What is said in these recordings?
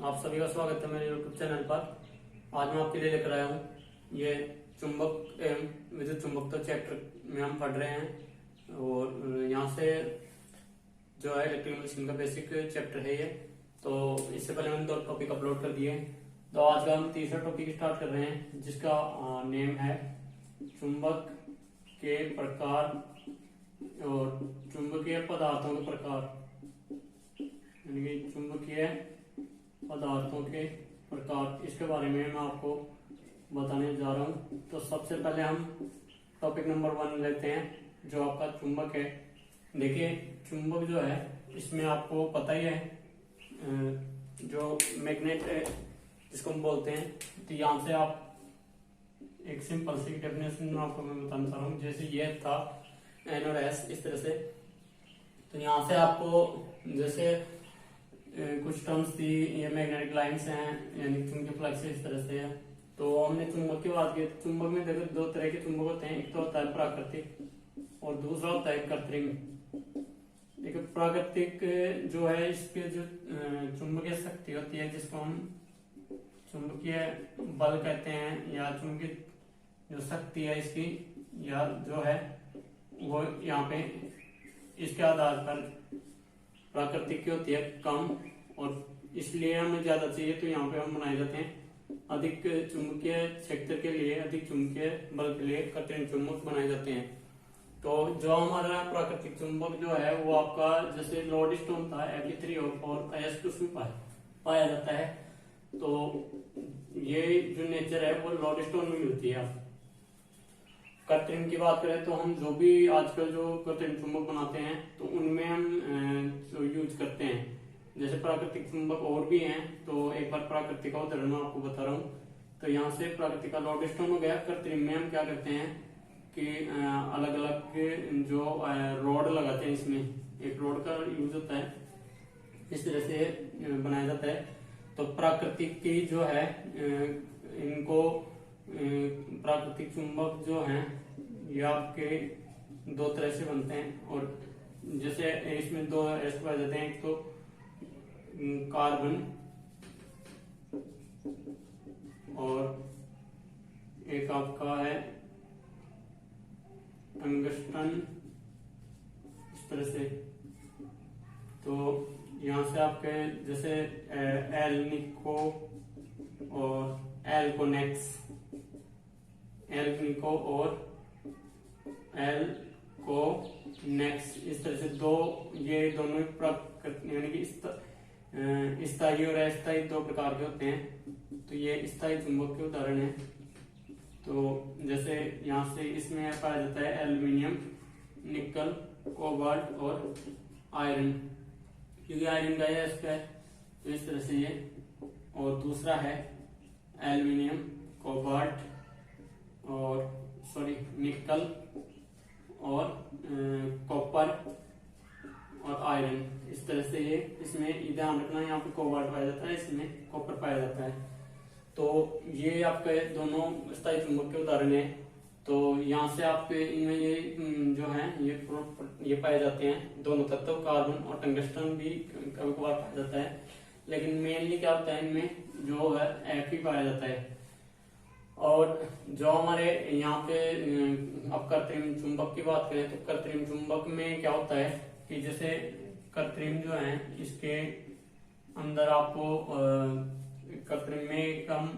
आप सभी का स्वागत है मेरे YouTube चैनल पर। आज मैं आपके लिए लेकर आया हूँ ये चुंबक एवं विद्युत चुंबकत्व चैप्टर में हम पढ़ रहे हैं और यहाँ से जो है इलेक्ट्रिकल मशीन का बेसिक चैप्टर है ये। तो इससे पहले मैंने 2 टॉपिक अपलोड कर दिए। तो आज का हम तीसरा टॉपिक स्टार्ट कर रहे हैं जिसका नेम है चुंबक के प्रकार और चुंबकीय पदार्थों के प्रकार, यानी कि चुंबकीय पदार्थों के प्रकार। इसके बारे में मैं आपको बताने जा रहा हूँ। तो सबसे पहले हम टॉपिक नंबर 1 लेते हैं जो आपका चुंबक है। देखिए चुंबक जो है इसमें आपको पता ही है जो मैग्नेट जिसको हम बोलते हैं। तो यहाँ से आप एक सिंपल सी डेफिनेशन में आपको मैं बताना चाह रहा हूँ। जैसे ये था एन और एस इस तरह से। तो यहाँ से आपको जैसे कुछ टर्म्स थी, ये मैग्नेटिक लाइंस हैं यानी चुंबकीय फ्लक्स इस तरह से है। तो हमने चुंबक की बात की। चुंबक में देखो 2 तरह के चुंबक होते हैं, एक तो होता है प्राकृतिक और दूसरा होता है कृत्रिम। देखो प्राकृतिक जो है इसके जो चुंबकीय शक्ति होती है जिसको हम चुंबकीय बल कहते हैं या चुंबकीय जो शक्ति है इसकी या जो है वो यहाँ पे इसके आधार पर प्राकृतिक की होती है कम, और इसलिए हमें ज्यादा चाहिए तो यहाँ पे हम बनाए जाते हैं। अधिक चुंबकीय क्षेत्र के लिए, अधिक चुंबकीय बल के लिए कृत्रिम चुंबक बनाए जाते हैं। तो जो हमारा प्राकृतिक चुंबक जो है वो आपका जैसे लोड स्टोन था Fe3O4 As2 में पाया जाता है। तो ये जो नेचर है वो लोड स्टोन में मिलती है। कृत्रिम की बात करें तो हम जो भी आजकल जो कृत्रिम चुंबक बनाते हैं तो उनमें हम जो यूज करते हैं जैसे प्राकृतिक चुंबक और भी हैं। तो एक बार प्राकृतिक का उदाहरण मैं आपको बता रहा हूँ। तो यहाँ से प्राकृतिक का लोड स्टोन हो गया। कृत्रिम में हम क्या करते हैं कि अलग अलग जो रोड लगाते हैं, इसमें एक रोड का यूज होता है, इस तरह से बनाया जाता है। तो प्राकृतिक की जो है इनको प्राकृतिक चुंबक जो हैं ये आपके 2 तरह से बनते हैं। और जैसे इसमें 2 ऐसे पाए जाते हैं, एक तो कार्बन और एक आपका है टंगस्टन, इस तरह से। तो यहाँ से आपके जैसे एल्निको और एल्कोनेक्स, एल्निको और एल्कोनेक्स, इस तरह से 2 ये दोनों यानी कि स्थायी और अस्थायी 2 प्रकार के होते हैं। तो ये स्थायी चुंबक के उदाहरण है। तो जैसे यहाँ से इसमें पाया जाता है एल्यूमिनियम, निकल, कोबाल्ट और आयरन, क्योंकि आयरन का है इसका है। तो इस तरह से ये। और दूसरा है एल्यूमिनियम, कोबाल्ट और निकल और कॉपर और आयरन, इस तरह से ये। इसमें ध्यान रखना यहाँ पे कोबाल्ट पाया जाता है, इसमें कॉपर पाया जाता है। तो ये आपके दोनों स्थायी चुंबक के उदाहरण है। तो यहाँ से आपके इनमें ये जो है ये पाए जाते हैं दोनों तत्व, कार्बन और टंगस्टन भी कभी कभार पाया जाता है। लेकिन मेनली क्या होता है इनमें जो है Fe पाया जाता है। और जो हमारे यहाँ पे अब कृत्रिम चुंबक की बात करें तो कृत्रिम चुंबक में क्या होता है कि जैसे कृत्रिम जो है इसके अंदर आपको कृत्रिम में कम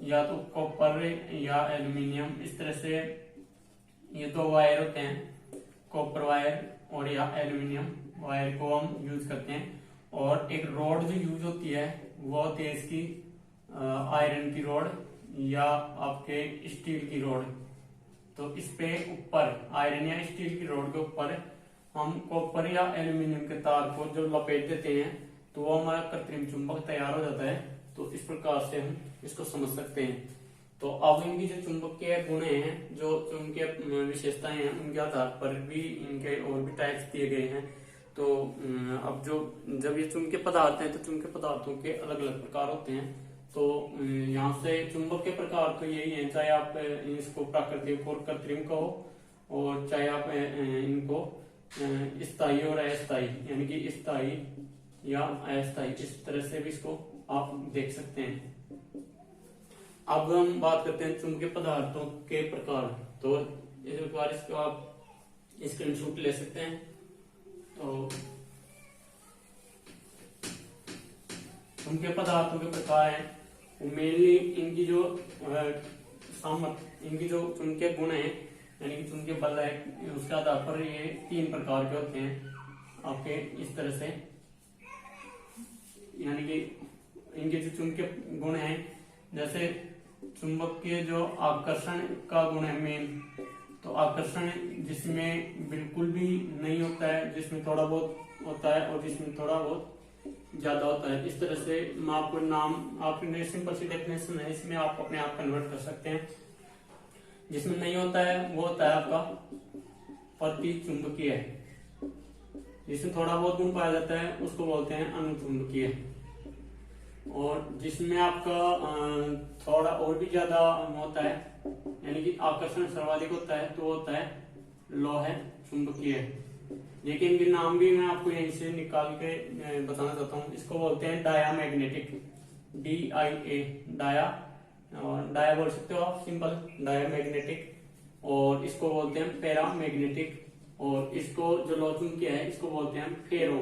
या तो कॉपर या एल्यूमिनियम, इस तरह से ये 2 वायर होते हैं, कॉपर वायर और या एल्यूमिनियम वायर को हम यूज करते हैं। और एक रॉड जो यूज होती है वो होती है इसकी आयरन की रॉड या आपके स्टील की रॉड। तो इस पे ऊपर आयरन या स्टील की रॉड के ऊपर हम कॉपर या एल्यूमिनियम के तार को जब लपेट देते हैं तो वो हमारा कृत्रिम चुंबक तैयार हो जाता है। तो इस प्रकार से हम इसको समझ सकते हैं। तो अब इनकी जो चुंबकीय गुण हैं, जो चुंबकीय विशेषताएं हैं, उनके आधार पर भी इनके और भी टाइप्स दिए गए हैं। तो अब जब ये चुंबकीय पदार्थ हैं तो चुंबकीय पदार्थों के अलग अलग प्रकार होते हैं। तो यहाँ से चुंबक के प्रकार तो यही है, चाहे आप इसको प्राकृतिक और कृत्रिम कहो और चाहे आप इनको स्थायी और अस्थायी यानी कि स्थायी या अस्थायी, इस तरह से भी इसको आप देख सकते हैं। अब हम बात करते हैं चुंबकीय पदार्थों के प्रकार। तो एक बार इसको आप स्क्रीनशॉट ले सकते हैं। तो चुंबकीय पदार्थों के प्रकार हैं, मेनली इनकी जो इनकी जो चुंबकीय गुण है यानी कि चुंबकीय बल है, उसके आधार पर ये 3 प्रकार के होते हैं आपके, इस तरह से। यानी कि इनके जो चुंबकीय गुण है, जैसे चुंबक के जो आकर्षण का गुण है मेन, तो आकर्षण जिसमें बिल्कुल भी नहीं होता है, जिसमें थोड़ा बहुत होता है और जिसमें थोड़ा बहुत ज्यादा होता है। इस तरह से मैं आपको आपकी सिंपल सी डेफिनेशन है, इसमें आप अपने आप कन्वर्ट कर सकते हैं। जिसमें नहीं होता है वो होता है आपका प्रतिचुंबकीय, जिसमें थोड़ा बहुत गुण पाया जाता है उसको बोलते हैं अनुचुंबकीय। और जिसमें आपका थोड़ा और भी ज्यादा होता है यानी कि आकर्षण सर्वाधिक होता है, तो होता है लौह चुंबकीय। लेकिन इनके नाम भी मैं आपको यहीं से निकाल के बताना चाहता हूँ। इसको बोलते हैं डायामैग्नेटिक, DIA, डाया, और डाया बोल सकते हो आप, सिंपल डायामैग्नेटिक। और इसको बोलते हैं पैरामैग्नेटिक, और इसको जो लौह चुंबकीय है इसको बोलते हैं फेरो,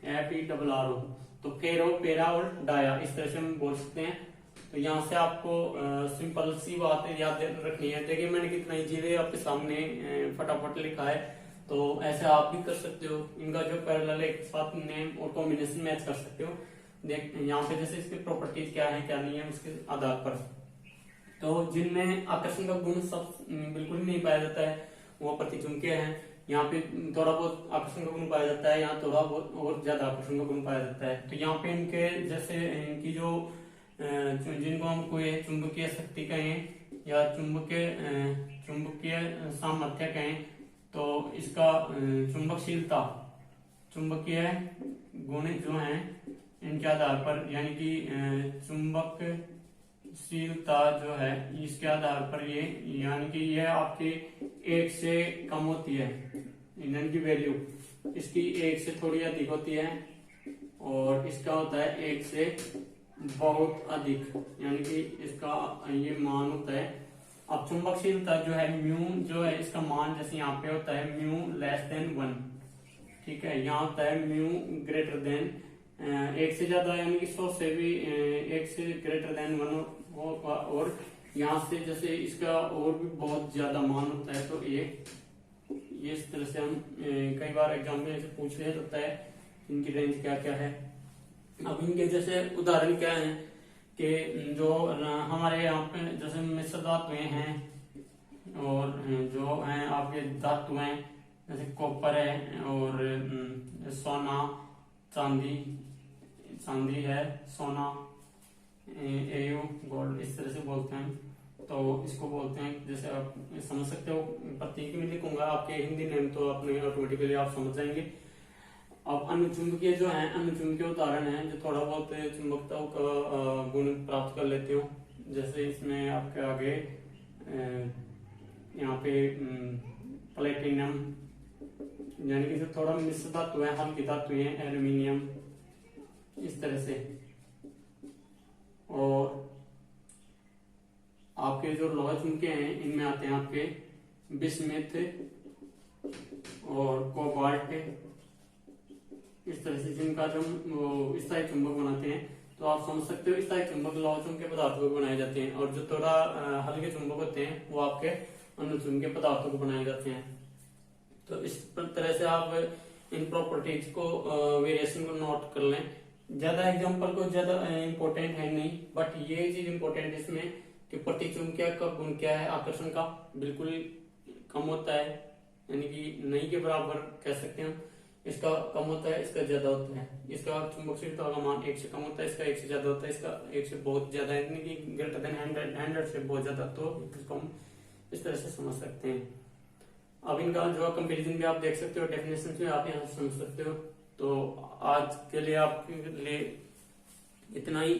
FERRO। तो फेरो, पैरा और डाया, इस तरह से हम बोल सकते हैं। तो यहाँ से आपको सिंपल सी बात याद रखनी है। देखिए मैंने कितना इजीली आपके सामने फटाफट लिखा है, तो ऐसे आप भी कर सकते हो। इनका जो पैरेलल एक साथ नेम और कॉम्बिनेशन मैच कर सकते हो। देख यहाँ पे जैसे इसकी प्रॉपर्टीज क्या है क्या नहीं है उसके आधार पर। तो जिनमें आकर्षण का गुण सब बिल्कुल नहीं पाया जाता है वो प्रतिचुंबकीय है। यहाँ पे थोड़ा बहुत आकर्षण का गुण पाया जाता है, यहाँ थोड़ा बहुत और ज्यादा आकर्षण का गुण पाया जाता है। तो यहाँ पे इनके जैसे इनकी जो जिनको हम कोई चुंबकीय शक्ति कहें या चुंबकीय सामर्थ्य कहें, तो इसका चुंबकशीलता, चुंबकीय गुण जो हैं इनके आधार पर, यानी कि चुंबकशीलता जो है इसके आधार पर ये, यानी कि यह आपकी 1 से कम होती है, इनकी वैल्यू इसकी 1 से थोड़ी अधिक होती है, और इसका होता है 1 से बहुत अधिक, यानी कि इसका ये मान होता है। अब चुंबकशीलता जो है म्यू जो है इसका मान जैसे यहाँ पे होता है म्यू <1, ठीक है। यहाँ होता है म्यू ग्रेटर देन 1 से ज्यादा, यानी कि 100 से भी 1 से ग्रेटर देन 1 होगा, और यहाँ से जैसे इसका और भी बहुत ज्यादा मान होता है। तो ये इस तरह से हम कई बार एग्जाम में ऐसे पूछ लिया जाता है इनकी रेंज क्या क्या है। अब इनके जैसे उदाहरण क्या है कि जो हमारे यहाँ पे जैसे मिश्र धातुएं हैं, और जो हैं आपके धातु हैं जैसे कॉपर है, और सोना, चांदी है, सोना, एयू, गोल्ड, इस तरह से बोलते हैं। तो इसको बोलते हैं, जैसे आप समझ सकते हो, प्रतीक में लिखूंगा आपके हिंदी नेम तो अपने ऑटोमेटिकली आप समझ जाएंगे। अब अनुचुंबकीय जो है, अनुचुंबकीय उदाहरण है जो थोड़ा बहुत चुंबकता का गुण प्राप्त कर लेते हो। जैसे इसमें आपके आगे यहाँ पे प्लेटिनम, यानी कि जो थोड़ा मिश्र धातु है, हल्की धातु है, एल्यूमिनियम, इस तरह से। और आपके जो लोहा चुंबकीय हैं इनमें आते हैं आपके बिस्मिथ और कोबाल्ट, इस तरह से, जिनका जो स्थायी चुंबक बनाते हैं। तो आप समझ सकते हो स्थायी चुंबक लौह चुंबकीय पदार्थों को बनाए जाते हैं, और जो थोड़ा हल्के चुंबक होते हैं वो आपके अनुचुंबकीय पदार्थों को बनाए जाते हैं। तो इस तरह से आप इन प्रॉपर्टीज को वेरिएशन को नोट कर लें। ज्यादा एग्जांपल को ज्यादा इंपॉर्टेंट है नहीं, बट ये चीज इंपॉर्टेंट है इसमें कि प्रतिचुंबकीय का गुण क्या है, आकर्षण का बिल्कुल कम होता है, यानी कि नहीं के बराबर कह सकते हैं। इसका कम होता है, इसका ज्यादा होता है। इसका चुंबकशीलता का मान 1 से कम होता है, इसका 1 से ज्यादा होता है, इसका 1 से बहुत ज्यादा, यानी कि ग्रेटर देन 100 से बहुत ज्यादा। तो इसको हम इस तरह से समझ सकते हैं। अब इनका जो कंपेरिजन भी आप देख सकते हो, डेफिनेशन भी आप यहाँ समझ सकते हो। तो आज के लिए आपके लिए इतना ही,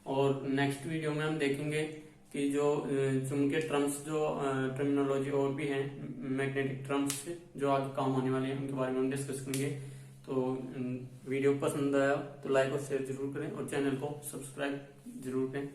और नेक्स्ट वीडियो में हम देखेंगे कि जो चुंबकीय टर्म्स, जो टर्मिनोलॉजी और भी हैं, मैग्नेटिक टर्म्स जो आगे काम आने वाले हैं, उनके बारे में हम डिस्कस करेंगे। तो वीडियो पसंद आया तो लाइक और शेयर जरूर करें और चैनल को सब्सक्राइब जरूर करें।